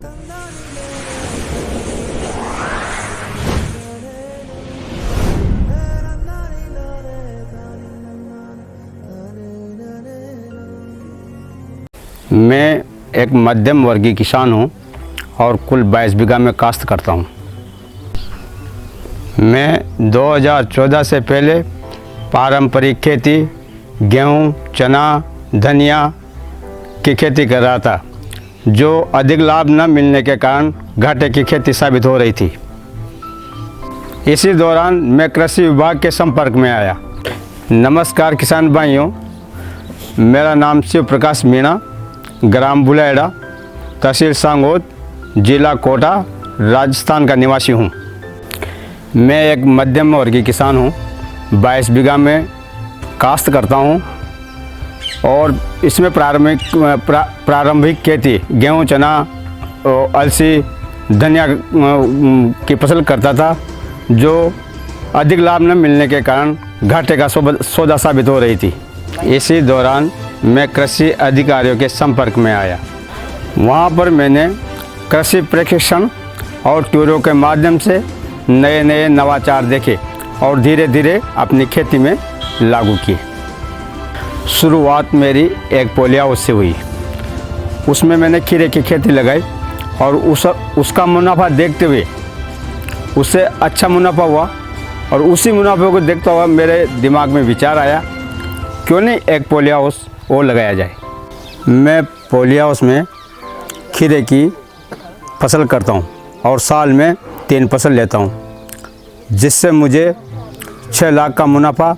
मैं एक मध्यम वर्गीय किसान हूँ और कुल 22 बीघा में काश्त करता हूँ। मैं 2014 से पहले पारंपरिक खेती गेहूँ, चना, धनिया की खेती कर रहा था, जो अधिक लाभ न मिलने के कारण घाटे की खेती साबित हो रही थी। इसी दौरान मैं कृषि विभाग के संपर्क में आया। नमस्कार किसान भाइयों, मेरा नाम शिव प्रकाश मीणा, ग्राम बुलाएड़ा, तहसील सांगोद, जिला कोटा, राजस्थान का निवासी हूँ। मैं एक मध्यम वर्गीय किसान हूँ। 22 बीघा में काश्त करता हूँ और इसमें प्रारंभिक खेती गेहूँ, चना, अलसी, धनिया की फसल करता था, जो अधिक लाभ न मिलने के कारण घाटे का सौदा साबित हो रही थी। इसी दौरान मैं कृषि अधिकारियों के संपर्क में आया। वहाँ पर मैंने कृषि प्रशिक्षण और टूरों के माध्यम से नए नए नवाचार देखे और धीरे धीरे अपनी खेती में लागू किए। शुरुआत मेरी एक पॉली हाउस से हुई। उसमें मैंने खीरे की खेती लगाई और उसका मुनाफा देखते हुए उससे अच्छा मुनाफा हुआ और उसी मुनाफे को देखता हुआ मेरे दिमाग में विचार आया, क्यों नहीं एक पॉली हाउस और लगाया जाए। मैं पॉली हाउस में खीरे की फसल करता हूँ और साल में 3 फसल लेता हूँ, जिससे मुझे 6 लाख का मुनाफा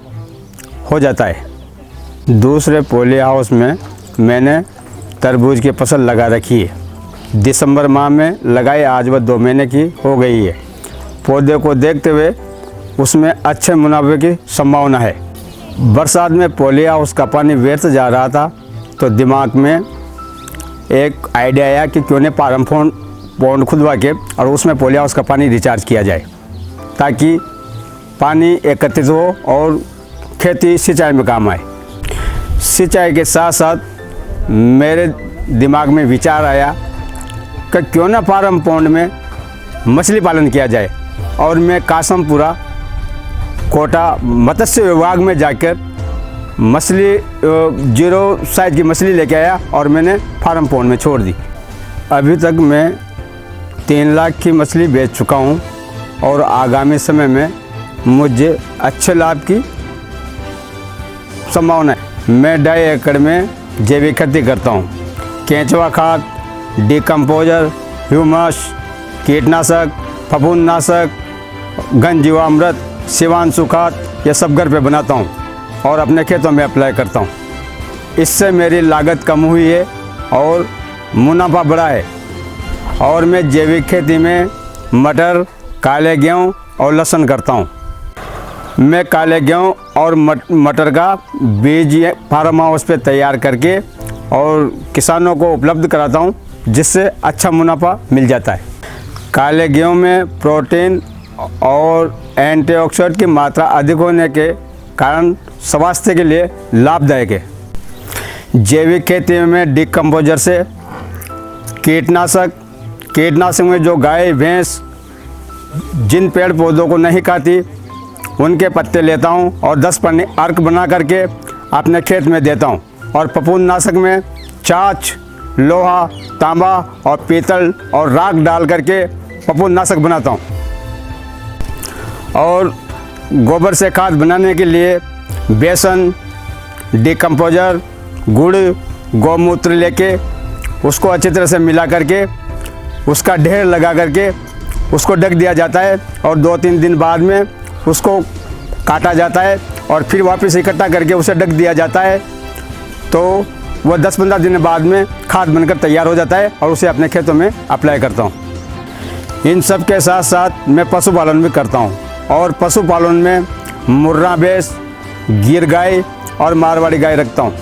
हो जाता है। दूसरे पॉली हाउस में मैंने तरबूज की फसल लगा रखी है। दिसंबर माह में लगाई, आज वह 2 महीने की हो गई है। पौधे को देखते हुए उसमें अच्छे मुनाफे की संभावना है। बरसात में पॉली हाउस का पानी व्यर्थ जा रहा था, तो दिमाग में एक आइडिया आया कि क्यों नहीं पॉन्ड खुदवा के और उसमें पॉली हाउस का पानी रिचार्ज किया जाए, ताकि पानी एकत्रित हो और खेती सिंचाई में काम आए। सिंचाई के साथ साथ मेरे दिमाग में विचार आया कि क्यों ना फार्म पॉन्ड में मछली पालन किया जाए, और मैं कासमपुरा कोटा मत्स्य विभाग में जाकर मछली 0 साइज की मछली लेके आया और मैंने फार्म पॉन्ड में छोड़ दी। अभी तक मैं 3 लाख की मछली बेच चुका हूँ और आगामी समय में मुझे अच्छे लाभ की संभावना है। मैं 2.5 एकड़ में जैविक खेती करता हूँ। केंचुआ खाद, डिकम्पोजर, ह्यूमस, कीटनाशक, फफूंदनाशक, घन जीवामृत, शिवांशु खाद, ये सब घर पे बनाता हूँ और अपने खेतों में अप्लाई करता हूँ। इससे मेरी लागत कम हुई है और मुनाफा बढ़ा है। और मैं जैविक खेती में मटर, काले गेहूँ और लहसुन करता हूँ। मैं काले गेहूँ और मटर का बीज फार्म हाउस पे तैयार करके और किसानों को उपलब्ध कराता हूँ, जिससे अच्छा मुनाफा मिल जाता है। काले गेहूँ में प्रोटीन और एंटीऑक्सीडेंट की मात्रा अधिक होने के कारण स्वास्थ्य के लिए लाभदायक है। जैविक खेती में डिकम्पोजर से कीटनाशक में जो गाय भैंस जिन पेड़ पौधों को नहीं खाती उनके पत्ते लेता हूँ और 10 पन्नी अर्क बना करके अपने खेत में देता हूँ। और फफूंदनाशक में छाछ, लोहा, तांबा और पीतल और राख डाल करके फफूंदनाशक बनाता हूँ। और गोबर से खाद बनाने के लिए बेसन, डिकम्पोजर, गुड़, गौमूत्र लेके उसको अच्छी तरह से मिला करके उसका ढेर लगा करके उसको ढक दिया जाता है और 2-3 दिन बाद में उसको काटा जाता है और फिर वापस इकट्ठा करके उसे ढक दिया जाता है। तो वह 10-15 दिन बाद में खाद बनकर तैयार हो जाता है और उसे अपने खेतों में अप्लाई करता हूँ। इन सब के साथ साथ मैं पशुपालन भी करता हूँ और पशुपालन में मुर्रा भैंस, गिर गाय और मारवाड़ी गाय रखता हूँ।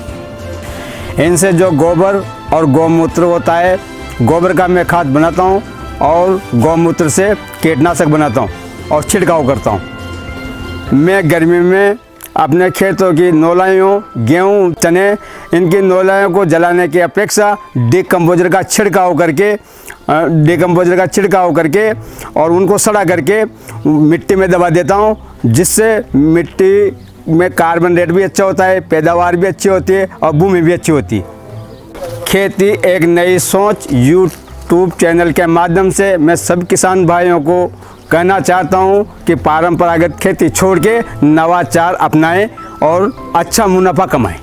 इनसे जो गोबर और गौमूत्र होता है, गोबर का मैं खाद बनाता हूँ और गौमूत्र से कीटनाशक बनाता हूँ और छिड़काव करता हूँ। मैं गर्मी में अपने खेतों की नौलाइयों, गेहूँ, चने, इनकी नौलाइयों को जलाने की अपेक्षा डिकम्पोजर का छिड़काव करके डिकम्पोजर का छिड़काव करके और उनको सड़ा करके मिट्टी में दबा देता हूँ, जिससे मिट्टी में कार्बन रेट भी अच्छा होता है, पैदावार भी अच्छी होती है और भूमि भी अच्छी होती है। खेती एक नई सोच यूट्यूब चैनल के माध्यम से मैं सब किसान भाइयों को कहना चाहता हूँ कि परंपरागत खेती छोड़ के नवाचार अपनाएं और अच्छा मुनाफा कमाएं।